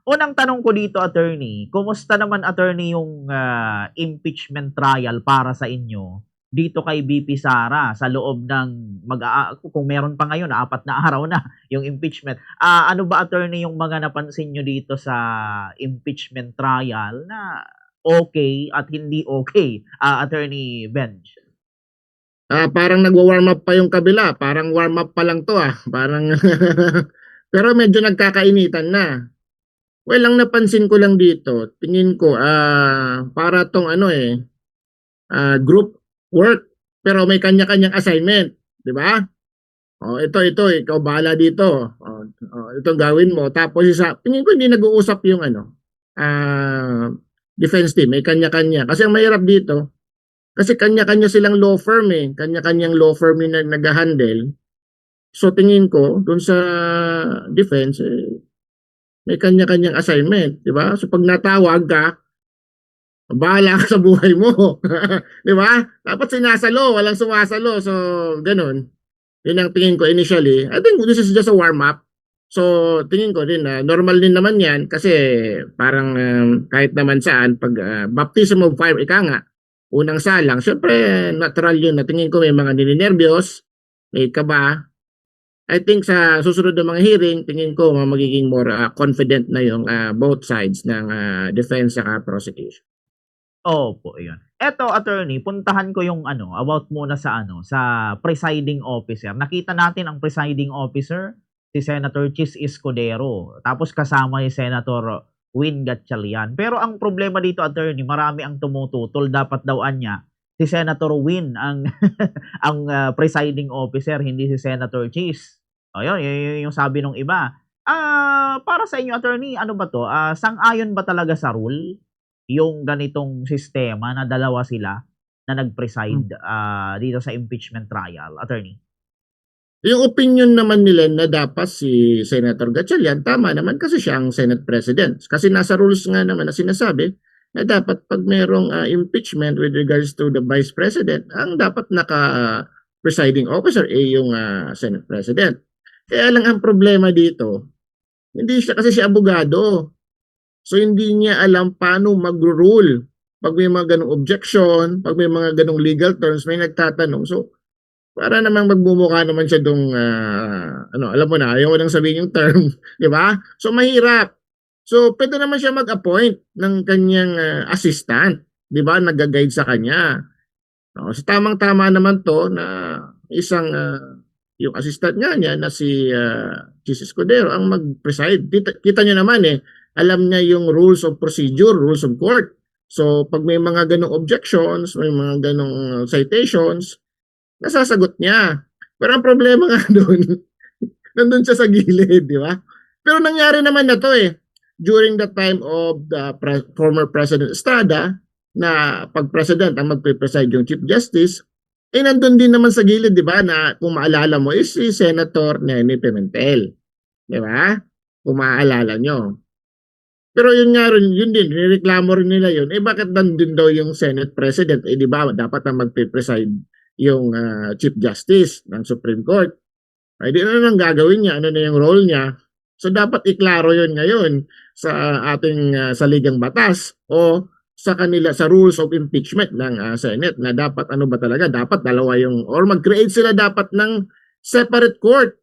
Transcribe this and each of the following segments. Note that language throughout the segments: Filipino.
Unang tanong ko dito, attorney, kumusta naman, attorney, yung impeachment trial para sa inyo dito kay VP Sara sa loob ng kung meron pa ngayon, 4 na araw na yung impeachment. Ano ba, attorney, yung mga napansin nyo dito sa impeachment trial na okay at hindi okay, attorney Benj? Parang nagwa-warm up pa yung kabila, parang warm up pa lang 'to, parang pero medyo nagkakainitan na. Well, ang napansin ko lang dito, tingin ko, para 'tong ano, group work, pero may kanya-kanyang assignment, 'di ba? Oh, ito, ikaw bahala dito. Ito gawin mo. Tapos tingin ko hindi nag-uusap yung ano, defense team, may kanya-kanya. Kasi ang mahirap dito, kasi kanya-kanya silang law firm kanya-kanyang law firm yung nag-handle. So tingin ko, dun sa defense, may kanya-kanyang assignment, di ba? So pag natawag ka, bahala ka sa buhay mo. Di ba? Dapat sinasalo, walang sumasalo. So, ganun. Yun ang tingin ko initially. I think this is just a warm-up. So, tingin ko din na normal din naman yan kasi parang kahit naman saan, pag baptism of fire, ika nga, unang salang, syempre natural yun na tingin ko may mga nininervyos, may kaba. I think sa susunod na mga hearing, tingin ko magiging more confident na yung both sides ng defense at prosecution. Opo, ayun. Eto, attorney, puntahan ko yung about muna sa sa presiding officer. Nakita natin ang presiding officer, si Senator Chis Escudero. Tapos kasama si Senator Win Gatchalian. Pero ang problema dito, attorney, marami ang tumututol. Dapat daw niya si Senator Win ang ang presiding officer, hindi si Senator Chis. Ayun, yun yung sabi ng iba. Para sa inyo, attorney, ano ba to? Sang-ayon ba talaga sa rule yung ganitong sistema na dalawa sila na nag-preside dito sa impeachment trial, attorney? Yung opinion naman nila na dapat si Senator Gatchalian, tama naman kasi siya ang Senate President. Kasi nasa rules nga naman na sinasabi na dapat pag merong impeachment with regards to the Vice President, ang dapat naka-presiding officer yung Senate President. Kaya lang ang problema dito, hindi siya kasi siya abogado. So hindi niya alam paano mag-rule. Pag may mga ganong objection, pag may mga ganong legal terms, may nagtatanong. So para namang magmumukha naman siya dong, alam mo na, ayaw ko nang sabihin yung term, di ba? So, mahirap. So, pwede naman siya mag-appoint ng kanyang assistant, di ba? Nag-guide sa kanya. So, tamang-tama naman to na isang, yung assistant nga niya na si Chis Escudero ang mag-preside. Kita niyo naman alam niya yung rules of procedure, rules of court. So, pag may mga ganong objections, may mga ganong citations, nasasagot niya. Pero ang problema nga doon, nandun siya sa gilid, di ba? Pero nangyari naman na to during the time of the former President Estrada, na pag-president ang magpe-preside yung Chief Justice, nandun din naman sa gilid, di ba, na kung maalala mo, is si Senator Nene Pimentel. Di ba? Kung maaalala nyo. Pero yun nga rin, yun din, nireklamo rin nila yun. Bakit nandun daw yung Senate President? Di ba, dapat na magpe-preside yung Chief Justice ng Supreme Court. Ay di ano nang gagawin niya, ano na yung role niya. So dapat iklaro yun ngayon sa ating saligang batas o sa kanila sa rules of impeachment ng Senate na dapat ano ba talaga, dapat dalawa yung or mag-create sila dapat ng separate court.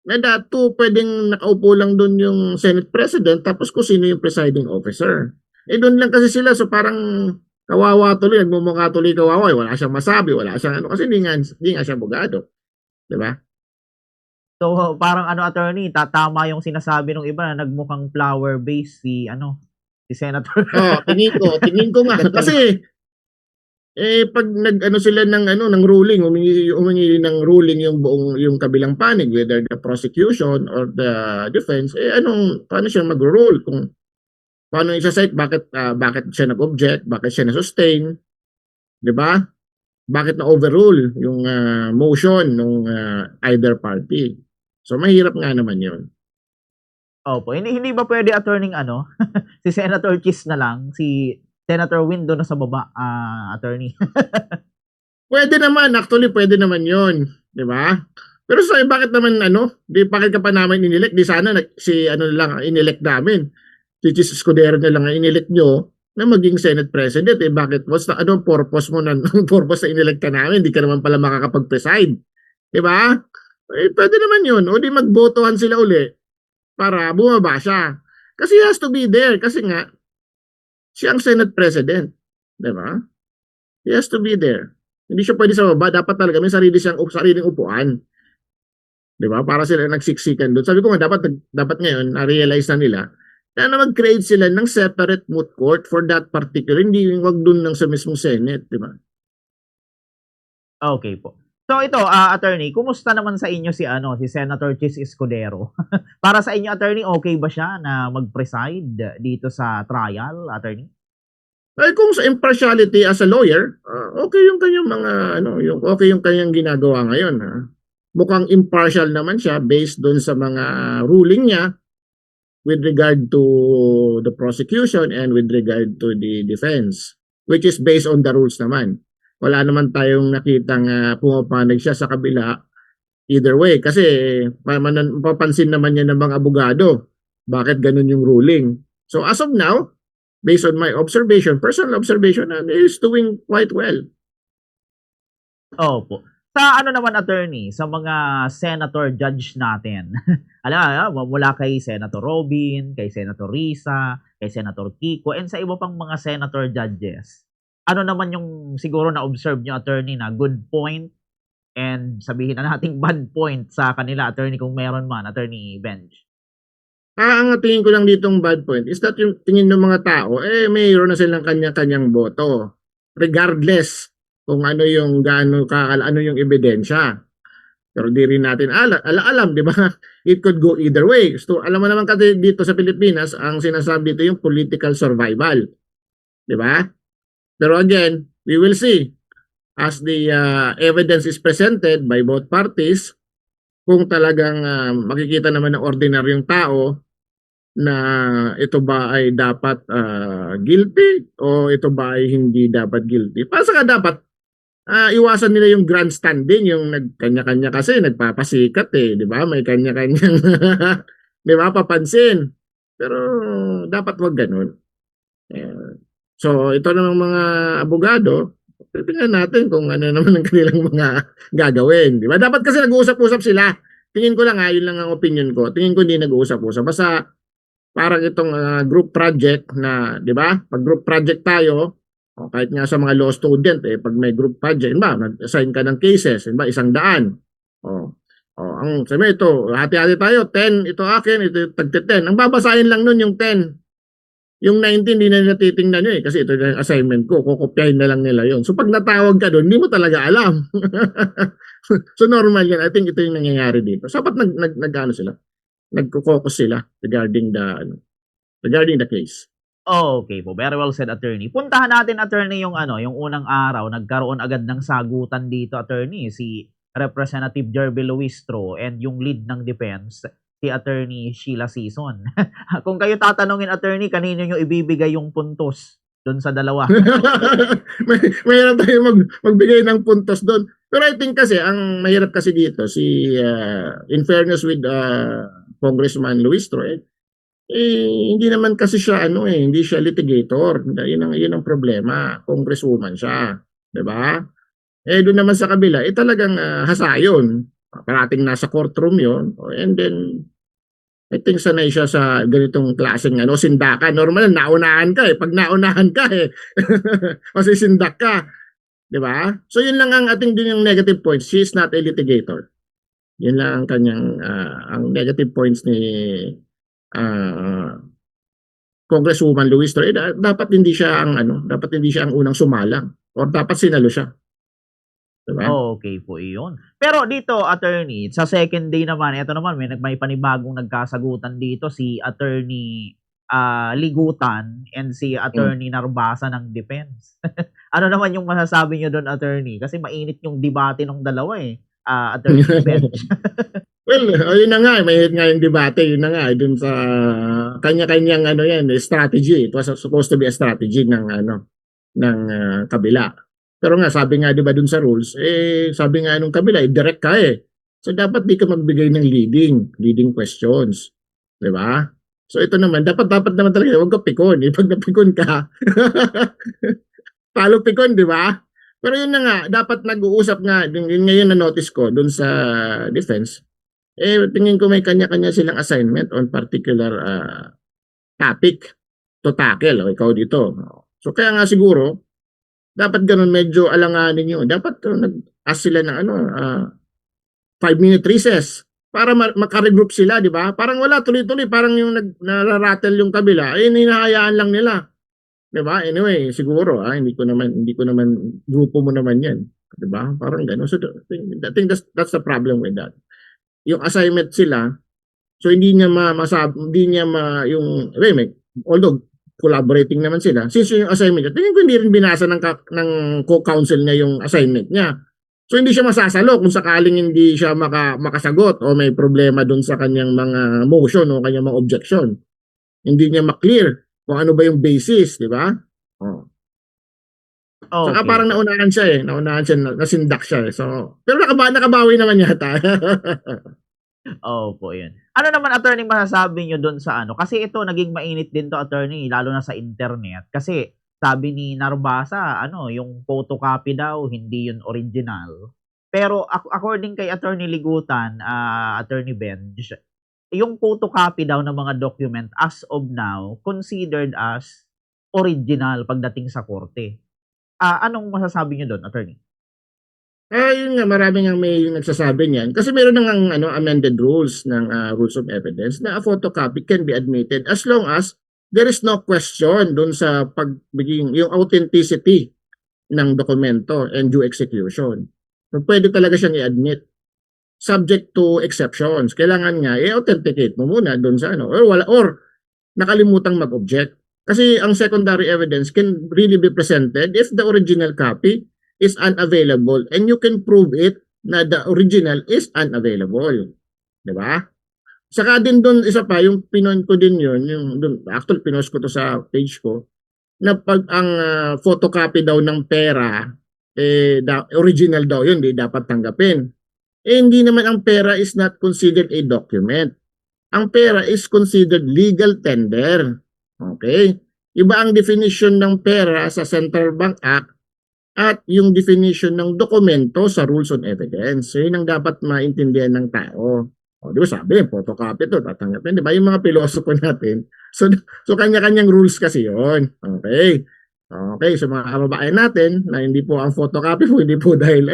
Na dato pwedeng nakaupo lang doon yung Senate President tapos kung sino yung presiding officer. Doon lang kasi sila so parang kawawa tuloy, nagmumukha tuloy kawawa, wala siyang masabi, wala siyang kasi hindi nga siya abogado. Di ba? So, parang attorney, tatama yung sinasabi ng iba na nagmukhang flower base si Senator. Tingin ko nga kasi pag sila ng ruling, humingi ng ruling yung kabilang panig, whether the prosecution or the defense, paano siya mag-rule kung paano isa-cite, bakit siya nag-object, bakit siya na-sustain, di ba? Bakit na-overrule yung motion ng either party. So, mahirap nga naman yun. Opo. Hindi ba pwede, attorney, si Senator Chis na lang, si Senator Win doon na sa baba, attorney? Pwede naman, actually, pwede naman yun. Di ba? Pero bakit naman, bakit ka pa namin inelect? Di sana, si lang, inelect namin. si Chis Escudero na lang ang inelect nyo na maging Senate President. Eh bakit? Anong purpose mo na, ang purpose na inelect ka namin? Hindi ka naman pala makakapag-preside. Diba? Eh, pwede naman yun. O di magbotohan sila uli para bumaba siya. Kasi he has to be there. Kasi nga, siya ang Senate President. Diba? He has to be there. Hindi siya pwede sa baba. Dapat talaga may sariling upuan. Diba? Para sila nagsiksikan doon. Sabi ko nga, dapat ngayon, na-realize na nila na mag-create sila ng separate moot court for that particular. Hindi wag doon lang sa mismong Senate. Diba? Okay po. So ito, attorney, kumusta naman sa inyo si Senator Chis Escudero? Para sa inyo, attorney, okay ba siya na mag-preside dito sa trial, attorney? Ay kung sa impartiality as a lawyer, okay yung kanyang mga okay yung kanyang ginagawa ngayon, ha. Mukhang impartial naman siya based doon sa mga ruling niya with regard to the prosecution and with regard to the defense, which is based on the rules naman. Wala naman tayong nakitang pumapanag siya sa kabila either way kasi mapapansin naman niya ng mga abogado bakit ganun yung ruling. So as of now, based on my observation, personal observation, is doing quite well. Opo. Sa naman, attorney, sa mga senator judge natin, mula kay Senator Robin, kay Senator Risa, kay Senator Kiko, and sa iba pang mga senator judges, ano naman yung siguro na-observe nyo, attorney, na good point and sabihin na nating bad point sa kanila, attorney, kung meron man, attorney Benj? Ang tingin ko lang ditong bad point is that yung tingin ng mga tao, mayroon na silang kanya-kanyang boto. Regardless kung ano yung ano yung ebidensya. Pero di rin natin alam, di ba? It could go either way. So, alam mo naman kasi dito sa Pilipinas, ang sinasabi dito yung political survival. Di ba? Pero again, we will see as the evidence is presented by both parties kung talagang makikita naman ng ordinaryong tao na ito ba ay dapat guilty o ito ba ay hindi dapat guilty. Para sa dapat iwasan nila yung grandstanding, yung nagkanya-kanya kasi nagpapasikat di ba? May kanya-kanyang di ba papansin. Pero dapat wag ganun. So ito namang mga abogado, tingnan natin kung ano naman ang kanilang mga gagawin, di ba? Dapat kasi nag-uusap-usap sila. Tingin ko lang yun lang ang opinion ko. Tingin ko hindi nag-uusap-usap. Basta parang itong group project na, di ba? Pag group project tayo, kahit nga sa mga law student, pag may group project, ba, nag-assign ka ng cases, ba, 100. Ang sabi ito, hati-hati tayo, 10, ito akin, ito tagti-10. Ang babasahin lang nun yung 10. Yung 19, hindi na nila titingnan nyo kasi ito yung assignment ko, kukopyahin na lang nila yon. So pag natawag ka doon, hindi mo talaga alam. So normal yan. I think ito yung nangyayari dito. So dapat nag-ano sila? Nagko-focus sila regarding the case. Okay po, very well said, attorney. Puntahan natin, attorney, yung yung unang araw, nagkaroon agad ng sagutan dito, attorney, si Representative Jerby Luistro and yung lead ng defense, si Attorney Sheila Sison. Kung kayo tatanungin, attorney, kanino nyo ibibigay yung puntos doon sa dalawa? Mahirap tayo magbigay ng puntos doon. Pero I think kasi, ang mahirap kasi dito, in fairness with Congressman Luistro, hindi naman kasi siya hindi siya litigator. Yun ang problema. Congresswoman siya, 'di ba? Doon naman sa kabila, talagang hasayon. Parating nasa courtroom 'yon. And then I think sanay siya sa ganitong klaseng sindakan. Normal naunahan ka pag naunahan ka masisindak ka, 'di ba? So yun lang ang ating din yung negative points. She is not a litigator. Yun lang ang kanyang ang negative points ni Congresswoman Luistro, dapat hindi siya ang unang sumalang or dapat sinalo siya. Diba? Okay po iyon. Pero dito, attorney, sa second day naman, ito naman, may panibagong nagkasagutan dito si Attorney Ligutan and si Attorney Narbasa ng Defense. Ano naman yung masasabi niyo doon, attorney? Kasi mainit yung debate ng dalawa Attorney Benj. Well, yun na nga, may nga yung debate, yun na nga, dun sa kanya-kanyang strategy. It was supposed to be a strategy ng kabila. Pero nga, sabi nga, di ba, dun sa rules, sabi nga nung kabila, direct ka So, dapat di ka magbigay ng leading questions. Di ba? So ito naman, dapat naman talaga, huwag ka pikon. Eh. Pag napikon ka, talo pikon, di ba? Pero yun na nga, dapat nag-uusap nga, yun ngayon na notice ko dun sa defense, tingin ko may kanya-kanya silang assignment on particular topic to tackle. O, ikaw dito. So kaya nga siguro, dapat ganun medyo alanganin yun. Dapat nag-ask sila ng 5-minute recess para makaregroup sila, di ba? Parang wala, tuloy-tuloy. Parang yung nararattle yung kabila, hinahayaan lang nila. Di ba? Anyway, siguro, hindi ko naman, grupo mo naman yan. Di ba? Parang gano'n. So, I think that's the problem with that. Yung assignment sila, so hindi niya although collaborating naman sila, since yung assignment niya, tingin ko hindi rin binasa ng co-counsel niya yung assignment niya. So hindi siya masasalo kung sakaling hindi siya makasagot o may problema dun sa kanyang mga motion o kanyang mga objection. Hindi niya maklear kung ano ba yung basis, di ba? Oh. Saka Okay. parang naunahan siya, nasindak siya. So, pero nakabawi naman yata. Opo, yun. Ano naman, attorney, masasabi nyo doon sa ano? Kasi ito, naging mainit din to, attorney, lalo na sa internet. Kasi, sabi ni Narbasa, yung photocopy daw, hindi yun original. Pero, according kay Attorney Ligutan, Attorney Benj, yung photocopy daw ng mga document as of now, considered as original pagdating sa korte. Anong masasabi nyo doon, attorney? Yun nga, marami nga may nagsasabi niyan. Kasi meron nang amended rules ng rules of evidence na a photocopy can be admitted as long as there is no question dun sa pagbiging yung authenticity ng dokumento and due execution. So, pwede talaga siyang i-admit subject to exceptions. Kailangan nga i-authenticate mo muna dun sa or nakalimutang mag-object. Kasi ang secondary evidence can really be presented if the original copy is unavailable and you can prove it na the original is unavailable. Diba? Saka din doon, isa pa, yung pinon ko din yun, actually pinost ko to sa page ko, na pag ang photocopy daw ng pera, original daw yun, di dapat tanggapin. Hindi naman ang pera is not considered a document. Ang pera is considered legal tender. Okay? Iba ang definition ng pera sa Central Bank Act at yung definition ng dokumento sa Rules on Evidence. So, yun ang dapat maintindihan ng tao. O, di ba sabi, photocopy to, tatanggapin. Di ba yung mga pilosopo natin? So kanya-kanyang rules kasi yun. Okay. Okay, so mga kababayan natin na hindi po ang photocopy po, hindi po dahil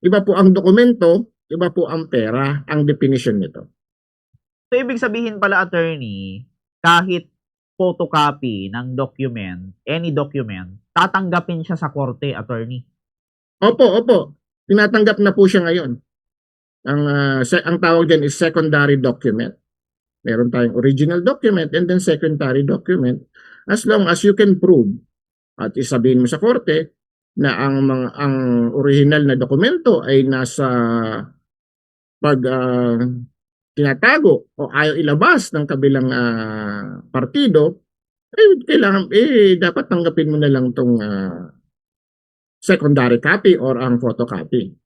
iba po ang dokumento, iba po ang pera, ang definition nito. So, ibig sabihin pala, attorney, kahit photocopy ng document, any document, tatanggapin siya sa korte, attorney? Opo. Tinatanggap na po siya ngayon. Ang tawag dyan is secondary document. Meron tayong original document and then secondary document. As long as you can prove at isabihin mo sa korte na ang original na dokumento ay nasa tinatago o ayaw ilabas ng kabilang partido, kailangan dapat tanggapin mo na lang tong secondary copy or ang photocopy.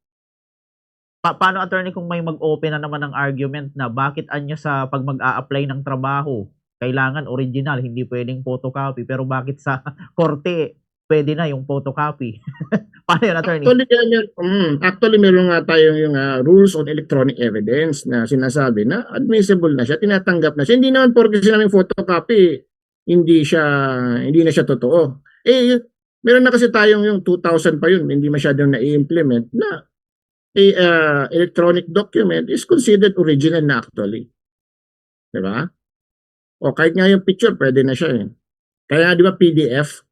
Paano, attorney, kung may mag-open na naman ng argument na bakit anyo sa pag mag-a-apply ng trabaho, kailangan original, hindi pwedeng photocopy, pero bakit sa korte pwede na yung photocopy? Paano yun, attorney? Actually, meron nga tayong yung rules on electronic evidence na sinasabi na admissible na siya, tinatanggap na siya. Hindi naman porque sinabing photocopy, hindi na siya totoo. Meron na kasi tayong yung 2000 pa yun, hindi masyadong na-implement na electronic document is considered original na actually. Diba? O kahit nga yung picture, pwede na siya. Kaya di ba PDF?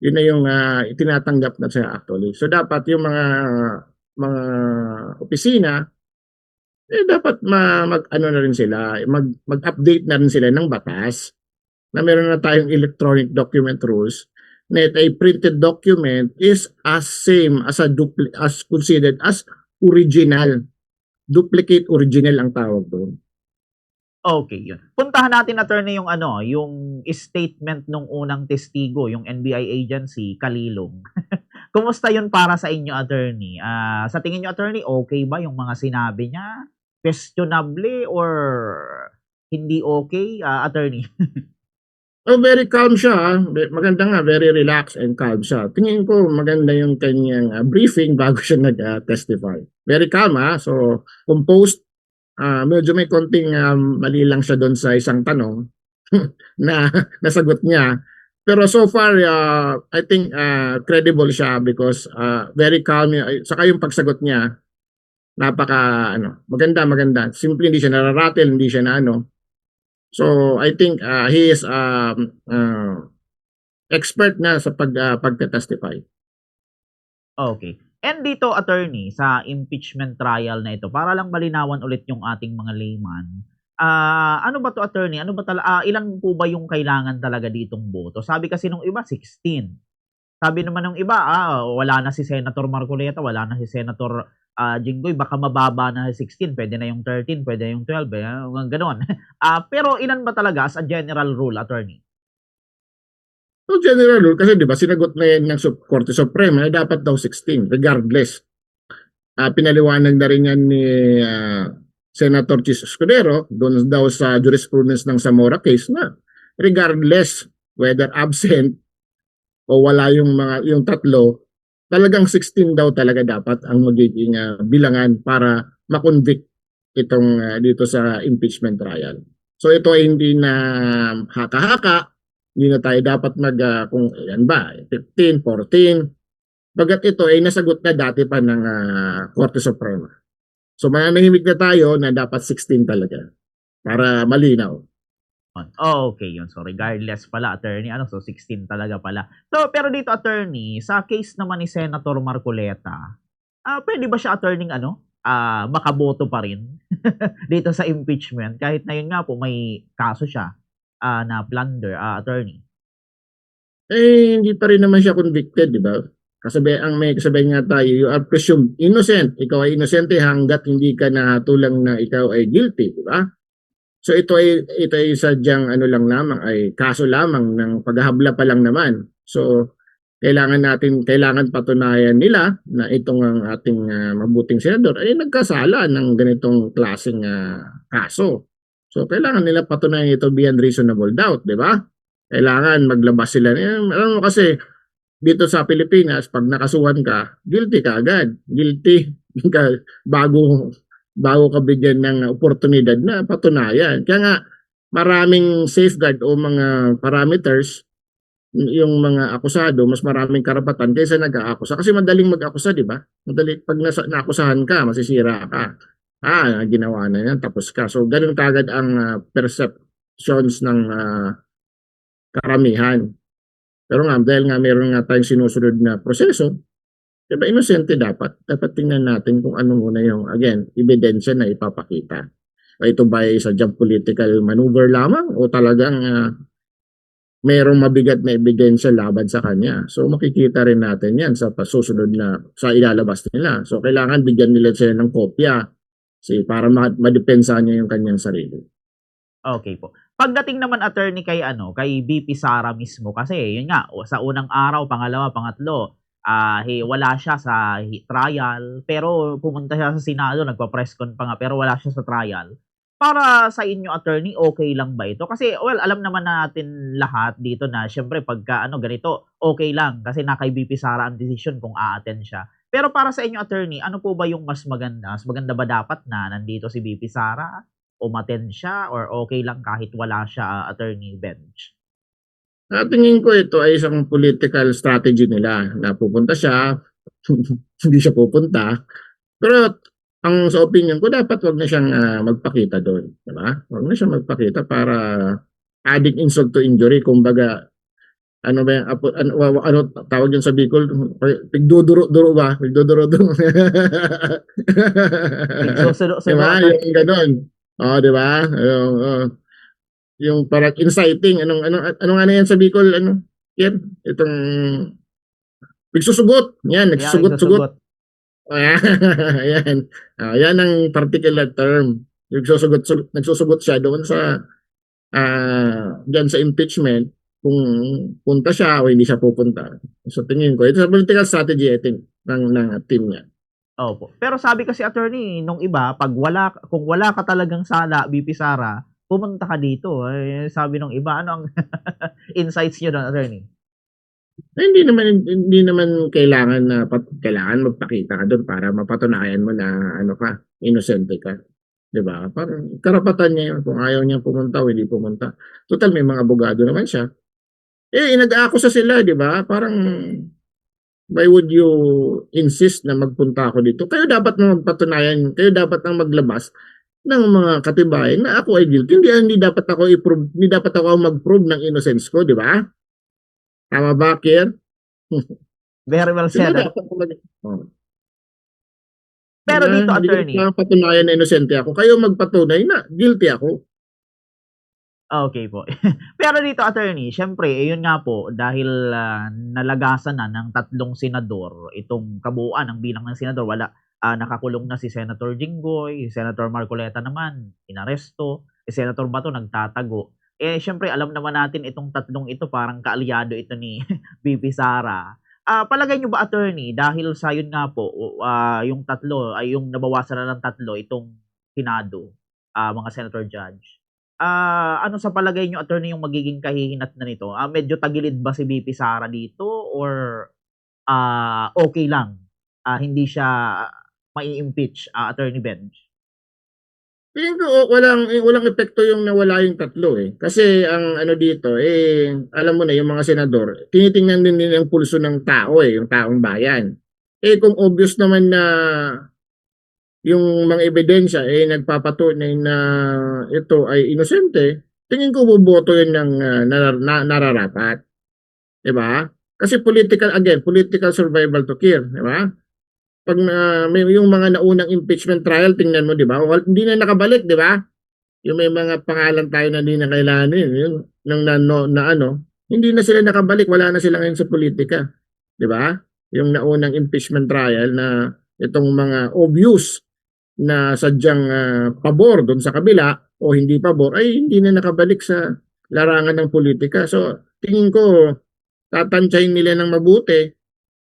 Yun na yung tinatanggap na siya actually. So dapat yung mga opisina, dapat mag-ano na rin sila, mag-update na rin sila ng batas na meron na tayong electronic document rules na a printed document is as same as as considered as original. Duplicate original ang tawag doon. Okay, yun. Puntahan natin, attorney, yung statement nung unang testigo, yung NBI agency, Kalilong. Kumusta yun para sa inyo, attorney? Sa tingin nyo, attorney, okay ba yung mga sinabi niya? Questionable or hindi okay, attorney? Oh, very calm siya. Maganda nga, very relaxed and calm siya. Tingin ko maganda yung kanyang briefing bago siya nag-testify. Very calm so composed. Medyo may konting mali lang siya doon sa isang tanong na nasagot niya. Pero so far, I think credible siya because very calm. Saka yung pagsagot niya, napaka maganda. Simple, hindi siya nararatel, hindi siya na ano. So I think he is expert na sa pagte-testify. Okay. And dito, attorney, sa impeachment trial na ito, para lang malinawan ulit yung ating mga layman, ano ba 'to, attorney? Ano ba ilan po ba yung kailangan talaga ditong boto? Sabi kasi nung iba 16. Sabi naman ng iba, wala na si Senator Marcoleta, wala na si Senator Jinggoy, baka mababa na 16, pwede na yung 13, pwede na yung 12, gano'n. Pero ilan ba talaga as a general rule, attorney? So general rule, kasi di ba sinagot na yan ng Korte Suprema na dapat daw 16 regardless. Pinaliwanag na rin yan ni Senator Chis Escudero doon daw sa jurisprudence ng Zamora case na regardless whether absent o wala yung tatlo, talagang 16 daw talaga dapat ang magiging bilangan para makonvict itong dito sa impeachment trial. So ito ay hindi na haka-haka, hindi na tayo dapat kung yan ba, 15, 14, bagat ito ay nasagot na dati pa ng Korte Suprema. So mananahimik na tayo na dapat 16 talaga para malinaw. Okay yun. So, regardless pala, attorney, so 16 talaga pala. So, pero dito, attorney, sa case naman ni Senator Marcoleta, pwede ba siya, attorney, makaboto pa rin dito sa impeachment? Kahit na yun nga po, may kaso siya na plunder, attorney. Hindi pa rin naman siya convicted, di ba? May kasabihan nga tayo, you are presumed innocent. Ikaw ay inosente hanggat hindi ka nahatulang na ikaw ay guilty, di ba? So ito ay sadyang lang lamang, ay kaso lamang ng paghahabla pa lang naman. So kailangan patunayan nila na itong ang ating mabuting senador ay nagkasala ng ganitong klaseng kaso. So kailangan nila patunayan ito beyond reasonable doubt, di ba? Kailangan maglabas sila. Alam mo kasi dito sa Pilipinas, pag nakasuhan ka, guilty ka agad. Guilty ka bago ka bigyan ng oportunidad na patunayan. Kaya nga, maraming safeguard o mga parameters, yung mga akusado, mas maraming karapatan kaysa nag-aakusa. Kasi madaling mag-akusa, di ba? Madali, pag naakusahan ka, masisira ka. Ginawa na yan, tapos ka. So, ganun kagad ang perceptions ng karamihan. Pero nga, dahil nga meron nga tayong sinusunod na proseso, diba, inosente dapat. Dapat tingnan natin kung ano muna yung, again, ebidensya na ipapakita. Ito ba ay sadyang political maneuver lamang o talagang mayroong mabigat na ebidensya laban sa kanya. So makikita rin natin yan sa pasusunod na sa ilalabas nila. So kailangan bigyan nila sila ng kopya para madepensa niya yung kanyang sarili. Okay po. Pagdating naman, attorney, kay VP Sara mismo, kasi yun nga, sa unang araw, pangalawa, pangatlo, wala siya sa trial, pero pumunta siya sa Senado, nagpa-press con pa nga, pero wala siya sa trial. Para sa inyo, attorney, okay lang ba ito? Kasi, well, alam naman natin lahat dito na, syempre, pagka ganito, okay lang, kasi na kay VP Sara ang decision kung a-attend siya. Pero para sa inyo, attorney, ano po ba yung mas maganda? Mas maganda ba dapat na nandito si VP Sara? Umattend siya, or okay lang kahit wala siya, attorney Bench? Tingin ko ito ay isang political strategy nila na pupunta siya, hindi siya pupunta. Pero ang sa opinion ko, dapat wag na siyang magpakita doon. Diba? Wag na siyang magpakita para adding insult to injury. Kumbaga, ano ba yung, ano tawag yun sa Bicol? Pigduduro-duro ba? Pigduduro-duro. Diba? Yung ganon. Diba? Yung parang inciting, ano nga na yan sa Bicol, yan, itong nagsusugot, yan, nagsusugot. Ayan. Yan ang particular term. Nagsusugot siya doon sa diyan sa impeachment kung punta siya o hindi siya pupunta. So tingin ko, ito sa political strategy, I think, ng team niya. Opo. Pero sabi kasi, attorney, nung iba, kung wala ka talagang sala, VP Sara, pumunta ka dito. Eh, sabi ng iba, ano ang insights niyo do'n, attorney? Hindi naman kailangan na kailangan magpakita ka do'n para mapatunayan mo na ano ka, inosente ka, 'di ba? Parang karapatan niya 'yun kung ayaw niyang pumunta o hindi pumunta. Total may mga abogado naman siya. Eh, nag-aakusa sila, 'di ba? Parang why would you insist na magpunta ako dito? Kayo dapat na magpatunayan, kayo dapat ang maglabas ng mga katibayan na ako ay guilty. Hindi dapat ako i-prove, hindi dapat ako ang mag-prove ng innocence ko, 'di ba? Tama ba, Kier? Very well Sila said. dapat ang oh. Pero dito, Hindi ko attorney, mapatunayan na inosente ako. Kayo magpatunay na guilty ako. okay po. Pero dito, attorney, siyempre, eh, yun nga po, dahil nalagasan na ng 3 senador itong kabuuan ng bilang ng senador, nakakulong na si Senator Jinggoy, si Senator Marcoleta naman, inaresto, si Senator Bato nagtatago. Eh, siyempre, alam naman natin itong 3 ito, parang kaalyado ito ni VP Sara. Palagay niyo ba, attorney, dahil sa yun nga po, yung 3 ay yung nabawasan na ng 3 itong Senado, mga senator judge. Ano sa palagay niyo, attorney, yung magiging kahihinat na nito? Medyo tagilid ba si VP Sara dito or okay lang? Hindi siya mai-impeach, Attorney Benj? Tingin ko walang epekto yung nawala yung 3 eh. Kasi ang ano dito eh alam mo na yung mga senador, tinitingnan din nila ang pulso ng tao eh, yung taong bayan. Eh kung obvious naman na yung mga ebidensya eh nagpapatunay na ito ay inosente, tingin ko boboto yun ng nararapat. 'Di ba? Kasi political survival to kill, 'di ba? Pag may yung mga naunang impeachment trial, tingnan mo, 'di ba? Hindi na nakabalik, 'di ba? Yung may mga pangalan tayo na hindi na kailanganin, yung nang ano, hindi na sila nakabalik, wala na sila ngayon sa politika, 'di ba? Yung naunang impeachment trial na itong mga obvious na sadyang pabor doon sa kabila o hindi pabor ay hindi na nakabalik sa larangan ng politika. So, tingin ko tatantyahin nila ng mabuti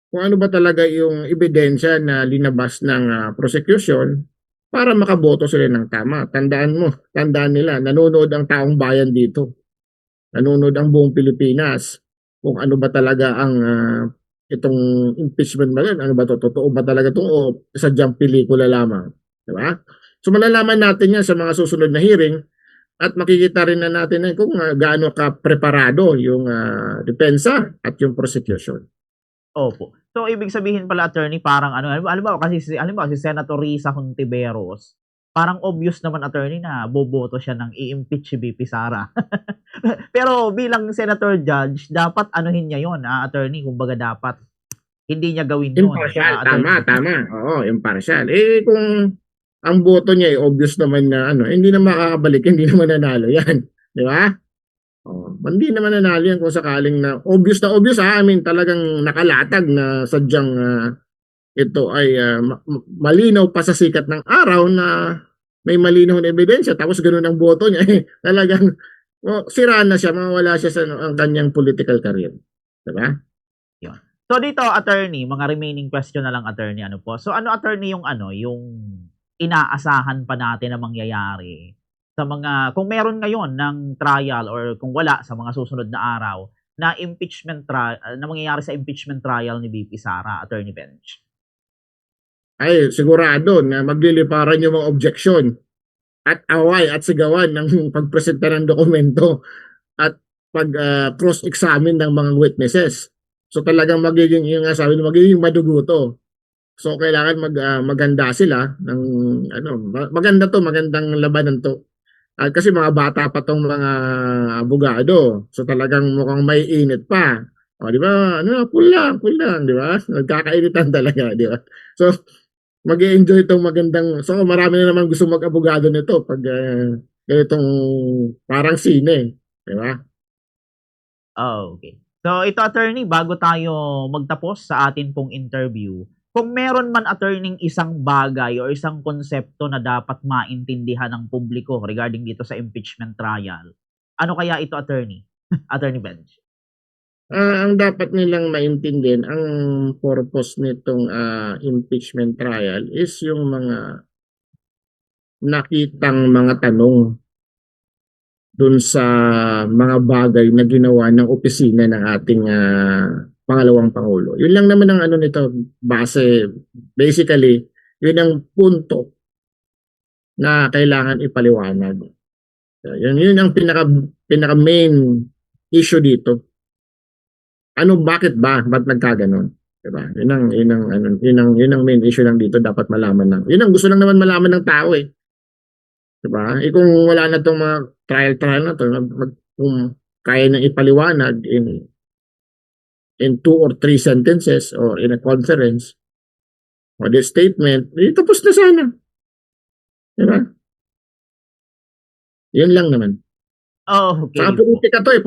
kung ano ba talaga yung ebidensya na linabas ng prosecution para makaboto sila ng tama. Tandaan nila, nanonood ang taong bayan dito. Nanonood ang buong Pilipinas kung ano ba talaga ang itong impeachment ba yan? Ano ba to? Totoo ba talaga ito o sadyang pelikula lamang? Diba? So malalaman natin yan sa mga susunod na hearing at makikita rin na natin kung gaano ka preparado yung depensa at yung prosecution. Opo. So, ibig sabihin pala, attorney, parang ano, halimbawa kasi si Senator Risa Hontiveros, parang obvious naman, attorney, na boboto siya ng i-impeach si VP Sara. Pero bilang senator judge, dapat anuhin niya yon, attorney, kumbaga dapat hindi niya gawin yun. Impartial, tama. Oo, impartial. Eh kung ang boto niya obvious naman na ano, hindi na makakabalik, hindi naman nanalo yan. Di ba? Oh, hindi naman nanalo yan kung sakaling na obvious I mean talagang nakalatag na sadyang ito ay malinaw pa sa sikat ng araw na may malinaw na ebidensya tapos ganoon ang boto niya talagang sira na siya, mawawala siya sa ang kanyang political career. Diba? Yun. So dito, attorney, mga remaining question na lang, attorney, ano po. So ano, attorney, yung inaasahan pa natin na mangyayari sa mga, kung meron ngayon ng trial or kung wala sa mga susunod na araw, na impeachment trial, na mangyayari sa impeachment trial ni VP Sara, Attorney Benj? Ay, sigurado na magliliparan yung mga objection at away at sigawan ng pagpresenta ng dokumento at pag cross-examine ng mga witnesses. So talagang magiging yung sabi magiging maduguto. So kailangan maganda sila ng ano, magandang labanan to. At kasi mga bata pa tong mga abogado. So talagang mukhang may init pa. O di ba? Ano, cool lang, di ba? Nagkakainitan talaga, di ba? So mag-enjoy itong magandang, so marami na naman gusto mag-abogado nito pag ganitong parang sine, di ba? Okay. So ito, attorney, bago tayo magtapos sa atin pong interview, kung meron man, attorney, isang bagay o isang konsepto na dapat maintindihan ng publiko regarding dito sa impeachment trial, ano kaya ito, attorney? Attorney Benj? Ang dapat nilang maintindihan, ang purpose nitong impeachment trial is yung mga nakitang mga tanong dun sa mga bagay na ginawa ng opisina ng ating pangalawang pangulo. Yun lang naman ang ano nito, basically, yun ang punto na kailangan ipaliwanag. Yun ang pinaka main issue dito. Bakit ba? Ba't nagkaganon? Diba? Yun ang main issue lang dito, dapat malaman ng. Yun ang gusto lang naman malaman ng tao eh. Diba? Kung wala na tong mga trial na to, kung kaya nang ipaliwanag in 2 or 3 sentences or in a conference or the statement, tapos na sana. Diba? Yun lang naman. Oh, okay. Saka politika to eh.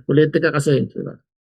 Politika kasi. Diba?